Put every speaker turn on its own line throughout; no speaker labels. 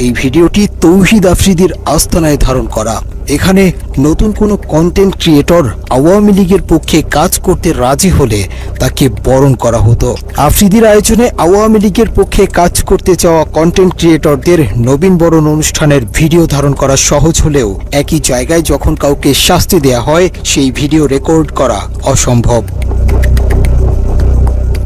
এই ভিডিওটি তৌহিদ আফ্রিদির আস্তানায় ধারণ করা। এখানে নতুন কোনো কন্টেন্ট ক্রিয়েটর আওয়ামী লীগের পক্ষে কাজ করতে রাজি হলে তাকে বরণ করা হতো। আফ্রিদির আয়োজনে আওয়ামী লীগের পক্ষে কাজ করতে চাওয়া কন্টেন্ট ক্রিয়েটরদের নবীন বরণ অনুষ্ঠানের ভিডিও ধারণ করা সহজ হলেও একই জায়গায় যখন কাউকে শাস্তি দেয়া হয় সেই ভিডিও রেকর্ড করা অসম্ভব।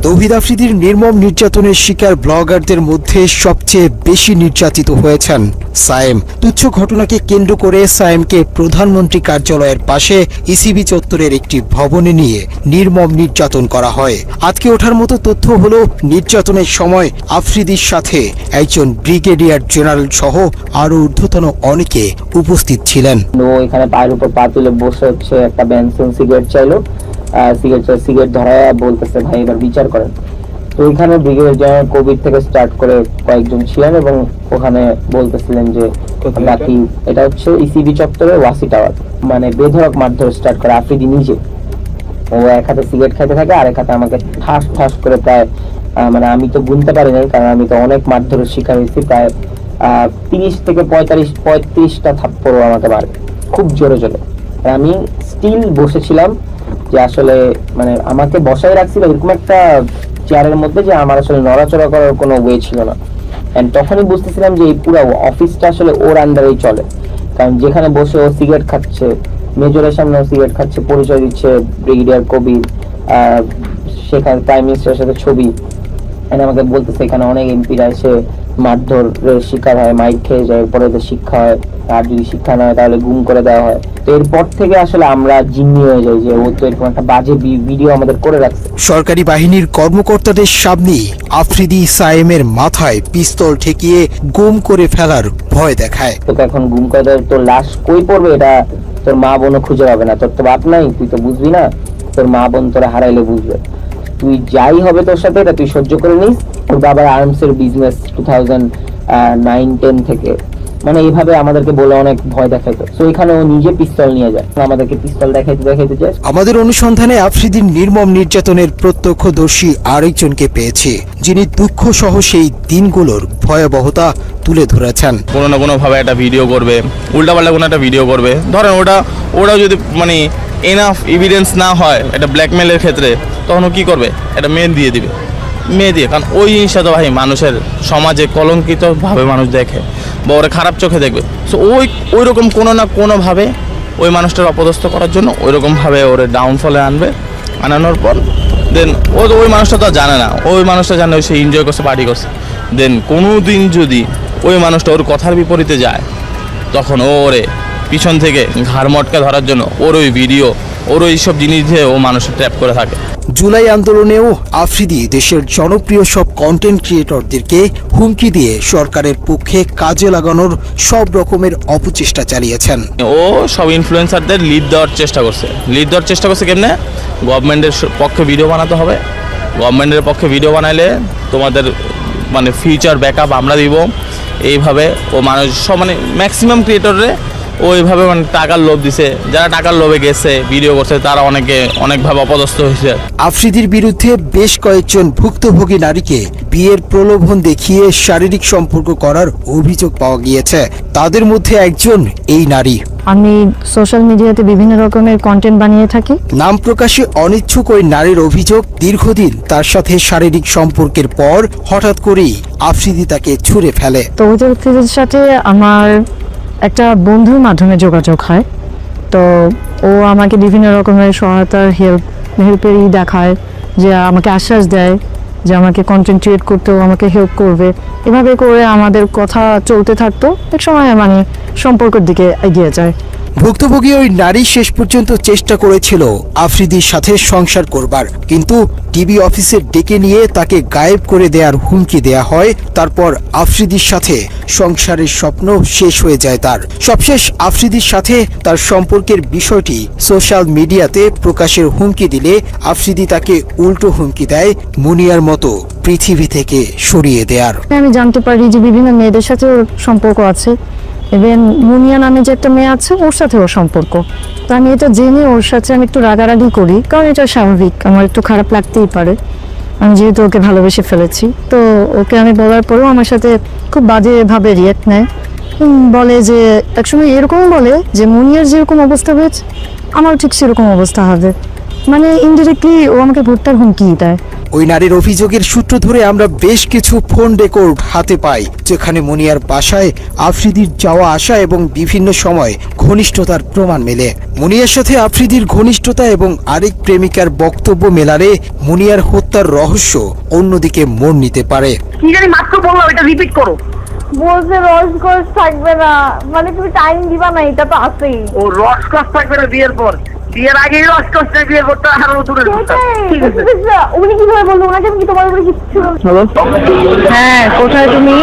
তৌহিদ আফ্রিদির নির্মম নির্যাতনের শিকার ব্লগারদের মধ্যে সবচেয়ে বেশি নির্যাতিত হয়েছেন সায়েম। তুচ্ছ ঘটনাকে কেন্দ্র করে সায়েমকে প্রধানমন্ত্রী কার্যালয়ের পাশে ইসিবি চত্বরের একটি ভবনে নিয়ে নির্মম নির্যাতন করা হয়। আজকে ওঠার মতো তথ্য হলো নির্যাতনের সময় আফ্রিদির সাথে একজন ব্রিগেডিয়ার জেনারেল সহ আরো ঊর্ধ্বতন অনেকে উপস্থিত ছিলেন।
এখানে পায়ের উপর পা তুলে বসে হচ্ছে একটা বেনসন সিগারেট চাইলো, সিগারেট ধরায় বলতেছে ভাই এবার বিচার করেন। তো ওইখানে ব্রিগেডিয়ার জেনারেল কোভিড থেকে স্টার্ট করে কয়েকজন ছিলেন এবং ওখানে বলতেছিলেন যে বাকি এটা হচ্ছে ইসিবি চত্বরে ওয়াসি টাওয়ার, মানে বেধড়ক মারধর স্টার্ট করে আফ্রিদি নিজে। ও এক হাতে সিগারেট খাইতে থাকে আর এক হাতে আমাকে ঠাস ঠাস করে প্রায় মানে আমি তো গুনতে পারি নাই কারণ আমি তো অনেক মারধরের শিকার হয়েছি, প্রায় 30 থেকে 35টা থাপ্পড় আমাকে মারে খুব জোরে জোরে। আমি স্টিল বসেছিলাম যে আসলে মানে আমাকে বসায় রাখছিল এরকম একটা চেয়ারের মধ্যে যে আমার আসলে নড়াচড়া করার কোনো ওয়ে ছিল না। এন্ড তখনই বুঝতেছিলাম যে এই পুরো অফিসটা আসলে ওর আন্ডারেই চলে, কারণ যেখানে বসে ও সিগারেট খাচ্ছে, মেজরের সামনে সিগারেট খাচ্ছে, পরিচয় দিচ্ছে ব্রিগেডিয়ার কবির, সেখানে প্রাইম মিনিস্টারের সাথে ছবি, আমাকে বলতেছে এখানে অনেক এমপিরা এসে মারধরের শিকার হয়, মাইক খেয়ে যায়, পরে ওদের শিক্ষা হয়, আর যদি শিক্ষা না হয় তাহলে গুম করে দেওয়া হয়। তো এরপর থেকে আসলে আমরা জিম্মি হয়ে যাই যে ও তো এরকম একটা বাজে ভিডিও আমাদের করে রাখছে।
সরকারি বাহিনীর কর্মকর্তাদের সামনে আফ্রিদি সায়েমের মাথায় পিস্তল ঠেকিয়ে গুম করে ফেলার ভয় দেখায়।
তোকে এখন গুম করে দেয়, তোর লাশ কই পড়বে এটা তোর মা বোনও খুঁজে পাবে না, তোর তো বাপ নাই, তুই তো বুঝবি না, তোর মা বোন তোরা হারাইলে বুঝবে, তুই যাই হবে তোর সাথে এটা তুই সহ্য করে নিস। ওর বাবার আর্মসের বিজনেস 2009-10 থেকে, মানে এইভাবে আমাদেরকে বলে অনেক ভয় দেখাইতো। তো এখানে ও নিজে পিস্তল নিয়ে যায়, আমাদেরকে পিস্তল দেখাইতে যায়।
আমাদের অনুসন্ধানে আফ্রিদির নির্মম নির্যাতনের প্রত্যক্ষদর্শী আরেকজনকে পেয়েছে, যিনি দুঃখ সহ সেই দিনগুলোর ভয়াবহতা তুলে ধরেছেন।
কোনো না কোনো ভাবে একটা ভিডিও করবে, উল্টাপাল্টা কোনো একটা ভিডিও করবে, ধরেন ওটা যদি মানে এনাফ এভিডেন্স না হয় এটা ব্ল্যাকমেলের ক্ষেত্রে, তখন ও কী করবে, একটা মেয়ে দিয়ে, কারণ ওই জিনিসটা তো ভাই মানুষের সমাজে কলঙ্কিতভাবে মানুষ দেখে বা ওরা খারাপ চোখে দেখবে। সো ওই রকম কোনো না কোনোভাবে ওই মানুষটার অপদস্থ করার জন্য ওই রকমভাবে ওরে ডাউনফলে আনানোর পর দেন ওই মানুষটা তো জানে না, ওই মানুষটা জানে সে এনজয় করছে, পার্টি করছে, দেন কোনো দিন যদি ওই মানুষটা ওর কথার বিপরীতে যায় তখন ওরে পিছন থেকে ঘাড় মটকা ধরার জন্য ওর ওই ভিডিও, ওর ওই সব জিনিস দিয়ে ও মানুষের ট্র্যাপ করে থাকে।
জুলাই আন্দোলনেও আফ্রিদি দেশের জনপ্রিয় সব কন্টেন্ট ক্রিয়েটরদেরকে হুমকি দিয়ে সরকারের পক্ষে কাজে লাগানোর সব রকমের অপচেষ্টা চালিয়েছেন।
ও সব ইনফ্লুয়েন্সারদের লিড দেওয়ার চেষ্টা করছে কেমনে, গভর্নমেন্টের পক্ষে ভিডিও বানাতে হবে, গভর্নমেন্টের পক্ষে ভিডিও বানাইলে তোমাদের মানে ফিউচার ব্যাকআপ আমরা দিব, এইভাবে ও মানুষ সব মানে ম্যাক্সিমাম ক্রিয়েটররে ওইভাবে মানে টাকার লোভ দিছে, যারা টাকার লোভে গেছে ভিডিও করছে তারা অনেকভাবে অপদস্থ হয়েছে।
আফ্রিদির বিরুদ্ধে বেশ কয়েকজন ভুক্তভোগী নারীকে বিয়ের প্রলোভন দেখিয়ে শারীরিক সম্পর্ক করার অভিযোগ পাওয়া গিয়েছে। তাদের মধ্যে একজন এই নারী।
আমি সোশ্যাল মিডিয়াতে বিভিন্ন রকমের কন্টেন্ট বানিয়ে থাকি।
নাম প্রকাশে অনিচ্ছুক ওই নারীর অভিযোগ, দীর্ঘদিন তার সাথে শারীরিক সম্পর্কের পর হঠাৎ করেই আফ্রিদি তাকে ছুঁড়ে ফেলে।
তো ওদের সাথে আমার একটা বন্ধুর মাধ্যমে যোগাযোগ হয়, তো ও আমাকে বিভিন্ন রকমের সহায়তার হেল্পেরই দেখায়, যে আমাকে আশ্বাস দেয় যে আমাকে কন্টেন্ট ক্রিয়েট করতেও আমাকে হেল্প করবে। এভাবে করে আমাদের কথা চলতে থাকতো, এক সময় মানে সম্পর্কের দিকে এগিয়ে যায়।
ভুক্তভোগী ওই নারী শেষ পর্যন্ত চেষ্টা করেছিল আফ্রিদির সাথে সংসার করবার, কিন্তু টিভি অফিসে ডেকে নিয়ে তাকে গায়েব করে দেওয়ার হুমকি দেয়া হয়। তারপর আফ্রিদির সাথে সংসারের স্বপ্ন শেষ হয়ে যায় তার। সবশেষ আফ্রিদির সাথে তার সম্পর্কের বিষয়টি সোশ্যাল মিডিয়াতে প্রকাশের হুমকি দিলে আফ্রিদি তাকে উল্টো হুমকি দেয় মুনিয়ার মতো পৃথিবী থেকে সরিয়ে দেয়ার।
আমি জানতে পারি যে বিভিন্ন মেয়েদের সাথে ওর সম্পর্ক আছে, ইভেন মুনিয়া নামে যে একটা মেয়ে আছে ওর সাথে ওর সম্পর্ক। তো আমি এটা জেনে ওর সাথে আমি একটু রাগারাগি করি, কারণ এটা স্বাভাবিক, আমার একটু খারাপ লাগতেই পারে। আমি যেহেতু ওকে ভালোবেসে ফেলেছি, তো ওকে আমি বলার পরেও আমার সাথে খুব বাজেভাবে রিয়াক্ট নেয়। বলে যে একসময় এরকম বলে যে মুনিয়ার যেরকম অবস্থা হয়েছে আমার ঠিক সেরকম অবস্থা হবে, মানে ইনডিরেক্টলি ও আমাকে ভোটটার হুমকি দেয়।
ওই নারীর অভিযোগের সূত্র ধরে আমরা বেশ কিছু ফোন রেকর্ড হাতে পাই, যেখানে মুনিয়ার বাসায় আফ্রিদির যাওয়া আসা এবং বিভিন্ন সময় ঘনিষ্ঠতার প্রমাণ মেলে। মুনিয়ার সাথে আফ্রিদির ঘনিষ্ঠতা এবং আরেক প্রেমিকার বক্তব্য মেলারে মুনিয়ার হত্যার রহস্য অন্যদিকে মোড় নিতে পারে।
কি জানি মাত্র বললাম, এটা রিপিট করো।
বলছে রসকস থাকবে না, মানে তুমি টাইম দিবা না, এটা তো আছেই।
ও রসকস থাকবে না বিয়ের পর, বিয়ের আগেই রসকস নেই, বিয়ের পর তো আরো দূরে ঠিক আছে।
উনি কিভাবে বললো? ওনাকে আমি কি তোমার উপরে কিচ্ছু।
হ্যালো,
হ্যাঁ, কোথায় তুমি?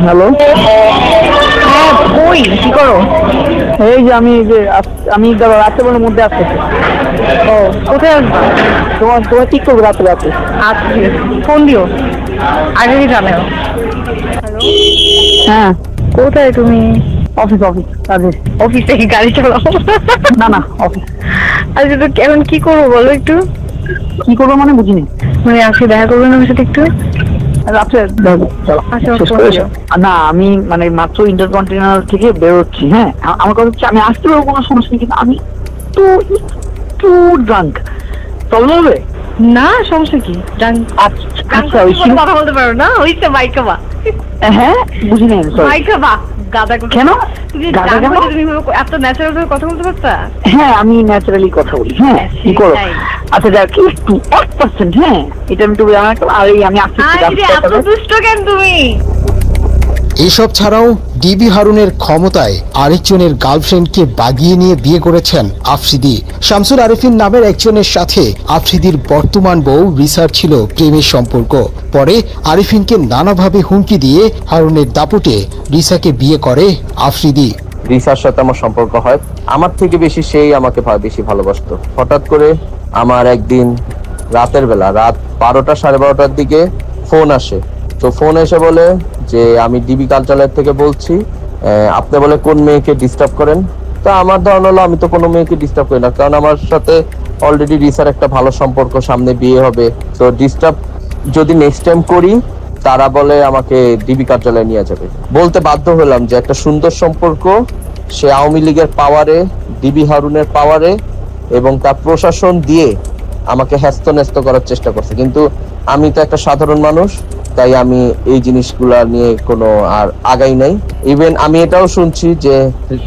হ্যালো,
হ্যাঁ, কই কি করো?
এই যে আমি রাত্রেবেলার মধ্যে আসতেছি।
ও, কোথায় আসবা?
তোমার ঠিক করবো রাত্রে।
আচ্ছা, ফোন দিও, আগেই জানাও।
হ্যাঁ,
কোথায় তুমি?
অফিস কাজে।
অফিসে কি গাড়ি চালাও?
না অফিস।
আচ্ছা, তো এখন কি করবো বলো একটু।
কি করবো মানে বুঝিনি।
মানে আজকে দেখা করবেন আমার সাথে একটু?
রাত্রে
আচ্ছা,
শেষ
ফোন
করে
দিও।
না, আমি মানে মাত্র ইন্টারকন্টিনেন্টাল থেকে বেরোচ্ছি। হ্যাঁ, আমার কথা হচ্ছে আমি আসতে পারবো, কোনো সমস্যা নেই, কিন্তু আমি একটু ড্রাঙ্ক। প্রবলেম হবে?
না, সমস্যা কি?
আচ্ছা, ওই
কথা বলতে পারো না? হইছে মাইকা বা
হ্যাঁ, বুঝি নাই, সরি।
মাইকা বা গাদা কথা।
কেন?
তুমি
গাদা কেন?
তুমি এত ন্যাচারাল ভাবে কথা বলতে পারতা?
হ্যাঁ, আমি ন্যাচারালি কথা বলি। হ্যাঁ, কি করো? আচ্ছা, যাক, একটু 1%। হ্যাঁ, এটা আমি একটু জানালাম। আর এই আমি আসছি।
এত দুষ্ট কেন তুমি?
এসব ছাড়াও ডিবি হারুনের ক্ষমতায় আরেকজনের গার্লফ্রেন্ডকে বাগিয়ে নিয়ে বিয়ে করেছেন আফ্রিদি। শামসুল আরেফিন নামের একজনের সাথে আফ্রিদির বর্তমান বউ রিসার ছিল প্রেমের সম্পর্ক। পরে আরেফিনকে নানাভাবে হুমকি দিয়ে হারুনের দাপটে রিসাকে বিয়ে করে আফ্রিদি।
রিসার সাথে আমার সম্পর্ক হয়, আমার থেকে বেশি সেই আমাকে বেশি ভালোবাসতো। হঠাৎ করে আমার একদিন রাতের বেলা, রাত 12টা 12:30টার দিকে ফোন আসে। তো ফোন এসে বলে যে আমি ডিবি কালচারের থেকে বলছি, আপনি বলে কোন মেয়েকে ডিস্টার্ব করেন। তা আমার ধারণা হলো আমি তো কোনো মেয়েকে ডিস্টার্ব করি না, কারণ আমার সাথে অলরেডি রিসার একটা ভালো সম্পর্ক, সামনে বিয়ে হবে। তো ডিস্টার্ব যদি নেক্সট টাইম করি, তারা বলে আমাকে ডিবি কার্যালয়ে নিয়ে যাবে। বলতে বাধ্য হলাম যে একটা সুন্দর সম্পর্ক, সে আওয়ামী লীগের পাওয়ারে, ডিবি হারুনের পাওয়ারে এবং তার প্রশাসন দিয়ে আমাকে হ্যাস্ত করার চেষ্টা করছে। কিন্তু আমি তো একটা সাধারণ মানুষ, তাই আমি এই জিনিসগুলা নিয়ে কোনো আর আগাই নাই। ইভেন আমি এটাও শুনছি যে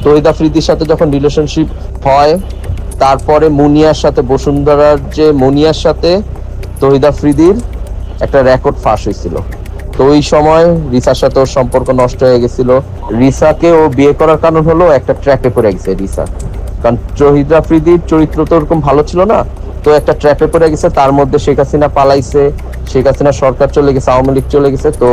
তহিদ আফ্রিদির সাথে যখন রিলেশনশিপ হয়, তারপরে মুনিয়ার সাথে, বসুন্ধরার যে মুনিয়ার সাথে তহিদ আফ্রিদির একটা রেকর্ড ফাঁস হয়েছিল। তো ওই সময় রিসার সাথে ওর সম্পর্ক নষ্ট হয়ে গেছিল। রিসাকে ও বিয়ে করার কারণ হলো একটা ট্র্যাপে পড়ে গেছে রিসা, কারণ তহিদ আফ্রিদির চরিত্র তো ওরকম ভালো ছিল না। তো একটা ট্র্যাপে পড়ে গেছে, তার মধ্যে শেখ হাসিনা পালাইছে, শেখ হাসিনা সরকার চলে গেছে, আওয়ামী লীগ চলে গেছে। তো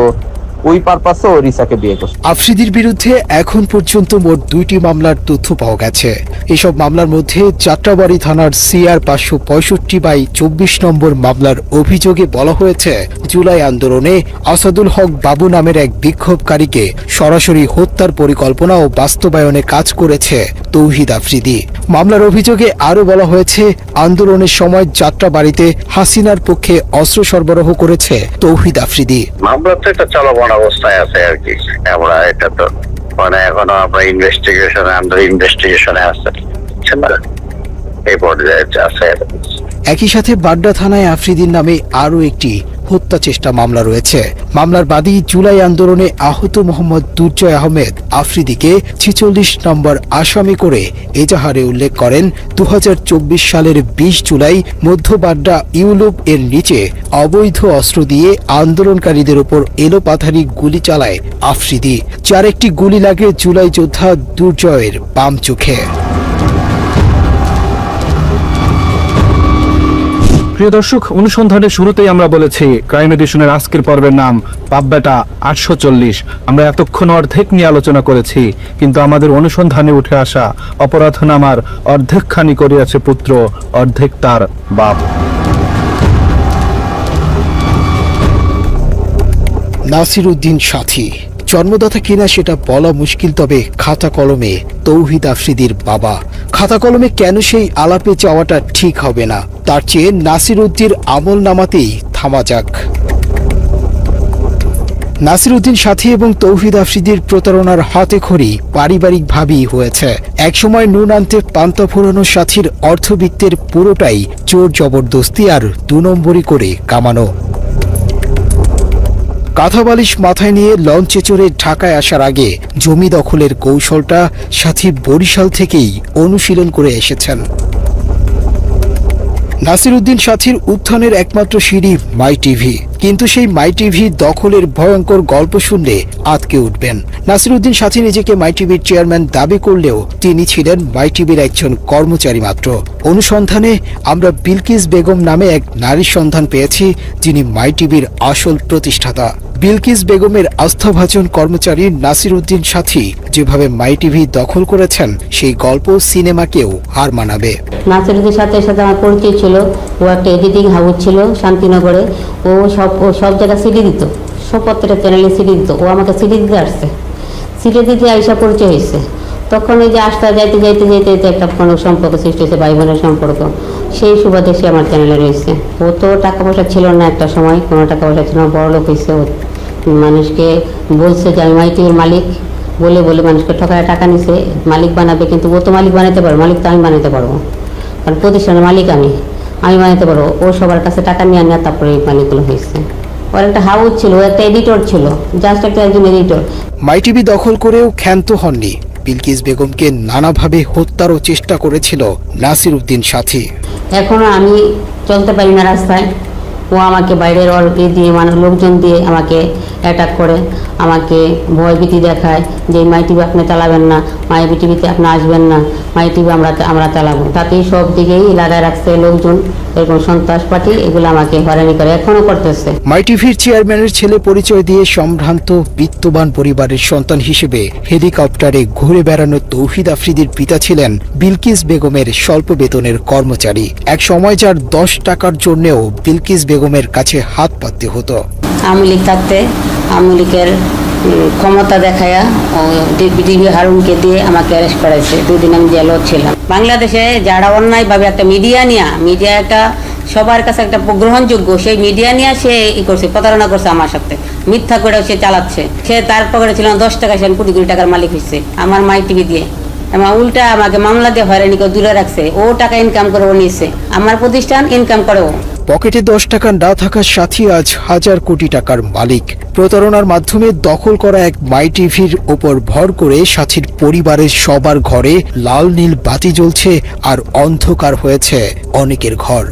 ওই পারপাসে ও রিসাকে বিয়ে করছে।
আফ্রিদির বিরুদ্ধে এখন পর্যন্ত মোট 2টি মামলার তথ্য পাওয়া গেছে। এসব মামলার মধ্যে যাত্রাবাড়ী থানার CR 565/24 নম্বর মামলার অভিযোগে বলা হয়েছে, জুলাই আন্দোলনে আসাদুল হক বাবু নামের এক বিক্ষোভকারীকে সরাসরি হত্যার পরিকল্পনা ও বাস্তবায়নে কাজ করেছে তৌহিদ আফ্রিদি। মামলার অভিযোগে আরো বলা হয়েছে, আন্দোলনের সময় যাত্রাবাড়ীতে হাসিনার পক্ষে অস্ত্র সরবরাহ করেছে তৌহিদ আফ্রিদি।
মামলা তো এটা চলমান অবস্থায় আছে আর কি। আমরা এটা তো মানে এখনো আমরা আন্ডার ইনভেস্টিগেশনে আছে, এই পর্যায়ে আছে।
একই সাথে বাড্ডা থানায় আফ্রিদির নামে আরও একটি হত্যা চেষ্টা মামলা রয়েছে। মামলার বাদী জুলাই আন্দোলনে আহত মোহাম্মদ দুর্জয় আহমেদ আফ্রিদিকে 46 নম্বর আসামি করে এজাহারে উল্লেখ করেন 2024 সালের 20 জুলাই মধ্য বাড্ডা ইউলুপ এর নিচে অবৈধ অস্ত্র দিয়ে আন্দোলনকারীদের উপর এলোপাথারি গুলি চালায় আফ্রিদি, যার একটি গুলি লাগে জুলাই যোদ্ধা দুর্জয়ের বাম চোখে।
প্রিয় দর্শক, অনুসন্ধানের শুরুতেই আমরা বলেছি ক্রাইম এডিশনের আজকের পর্বের নাম পাববেটা 840। আমরা এতক্ষণ অর্ধেক নিয়ে আলোচনা করেছি, কিন্তু আমাদের অনুসন্ধানে উঠে আসা অপরাধনামার অর্ধেকখানি করিয়াছে পুত্র, অর্ধেক তার বাপ।
নাসির উদ্দিন সাথী জন্মদাতা কিনা সেটা বলা মুশকিল, তবে খাতা কলমে তৌহিদ আফ্রিদির বাবা। খাতা কলমে কেন সেই আলাপে যাওয়াটা ঠিক হবে না, তার চেয়ে নাসির উদ্দিন আমল নামাতেই থামা যাক। নাসির উদ্দিন সাথী এবং তৌহিদ আফ্রিদির প্রতারণার হাতেখড়ি পারিবারিকভাবেই হয়েছে। একসময় নুন আনতে পান্তা ফোরানো সাথীর অর্থবিত্তের পুরোটাই জোর জবরদস্তি আর 2 নম্বরি করে কামানো। কাঁথা বালিশ মাথায় নিয়ে লঞ্চে চড়ে ঢাকায় আসার আগে জমি দখলের কৌশলটা সাথী বরিশাল থেকেই অনুশীলন করে এসেছেন। নাসির উদ্দিন সাথীর উত্থানের একমাত্র সিঁড়ি মাই টিভি, কিন্তু সেই মাই টিভি দখলের ভয়ঙ্কর গল্প শুনলে আতকে উঠবেন। নাসির উদ্দিন সাথী নিজেকে মাই টিভির চেয়ারম্যান দাবি করলেও তিনি ছিলেন মাই টিভির একজন কর্মচারী মাত্র। অনুসন্ধানে আমরা বিলকিস বেগম নামে এক নারীর সন্ধান পেয়েছি, যিনি মাই টিভির আসল প্রতিষ্ঠাতা। বিলকিস বেগমের আস্থাভাজন কর্মচারী নাসির উদ্দিন সাথী যেভাবে মাই টিভি দখল করেছেন, সেই গল্প সিনেমাকেও হার মানাবে।
নাসির উদ্দিন সাথীর সাথে আমার পরিচয় ছিল। ও একটা এডিটিং হাউস ছিল শান্তিনগরে। ও সব জায়গায় সিডি দিত, সব প্রত্যেকটা চ্যানেলে সিডি দিত। ও আমাকে সিডি দিতে আসছে, সিডি দিতে আইসা পরিচয় হয়েছে। তখন ওই যে আসতে যাইতে যাইতে যাইতে একটা কোনো সম্পর্ক সৃষ্টি হয়েছে, ভাই বোনের সম্পর্ক। সেই সুবাদে সে আমার চ্যানেলে রয়েছে। ও তো টাকা পয়সা ছিল না, একটা সময় কোনো টাকা পয়সা ছিল না, বড় লোক হয়েছে। মানুষকে বলছে যে আমি মাই টিভির মালিক, বলে বলে মানুষকে ঠকায় টাকা নিছে, মালিক বানাবে। কিন্তু ও তো মালিক বানাতে পারবে, মালিক তো আমি বানাতে পারবো, কারণ প্রতিষ্ঠানের মালিক আমি বানাতে পারবো। ও সবার কাছে টাকা নিয়ে আনিয়া তারপরে এই মালিকগুলো হয়েছে। ওর একটা হাউস ছিল, ও একটা এডিটর ছিল, জাস্ট একটা একজন এডিটর।
মাই টিভি দখল করেও ক্ষান্ত হননি। বিলকিস বেগমকে নানাভাবে হত্যারও চেষ্টা করেছিল নাসির উদ্দিন সাথী।
এখনো আমি চলতে পারি না রাস্তায়। ও আমাকে বাইরের দিয়ে লোকজন দিয়ে আমাকে অ্যাটাক করে, আমাকে ভয়ভীতি দেখায় যে মাই টিভি আপনি চালাবেন না, মাই টিভিতে আপনি আসবেন না, মাই টিভি আমরা চালাবো। তাতেই সব দিকেই লাগায় রাখছে লোকজন, এরকম সন্ত্রাস পার্টি এগুলো আমাকে হয়রানি করে, এখনো করতেছে।
মাই টিভির চেয়ারম্যানের ছেলে পরিচয় দিয়ে সম্ভ্রান্ত বিত্তবান পরিবারের সন্তান হিসেবে হেলিকপ্টারে ঘুরে বেড়ানো তৌহিদ আফ্রিদির পিতা ছিলেন বিলকিস বেগমের স্বল্প বেতনের কর্মচারী। এক সময় যার 10 টাকার জন্যও বিলকিস বেগমের কাছে হাত পাততে হতো।
আওয়ামী লীগ থাকতে আওয়ামী লীগের ক্ষমতা দেখায়া ডিবি হারুনকে দিয়ে আমাকে অ্যারেস্ট করাইছে। 2 দিন আমি জেলও ছিলাম। বাংলাদেশে যারা অন্যায়ভাবে একটা মিডিয়া একটা সবার কাছে একটা গ্রহণযোগ্য, সেই মিডিয়া নিয়ে সে করছে, প্রতারণা করছে আমার সাথে, মিথ্যা করেও সে চালাচ্ছে। সে তার পকেটে ছিল 10 টাকা, সে কোটি কোটি টাকার মালিক হয়েছে আমার মাই টিভি দিয়ে। আমার উল্টা আমাকে মামলা দিয়ে হয়রানি করে দূরে রাখছে। ও টাকা ইনকাম করে ও নিচ্ছে, আমার প্রতিষ্ঠান ইনকাম করে ও।
পকেটে 10 টাকা না থাকার সাথী আজ হাজার কোটি টাকার মালিক। প্রতারণার মাধ্যমে দখল করা এক মাই টিভির ওপর ভর করে সাথীর পরিবারের সবার ঘরে লাল নীল বাতি জ্বলছে, আর অন্ধকার হয়েছে অনেকের ঘর।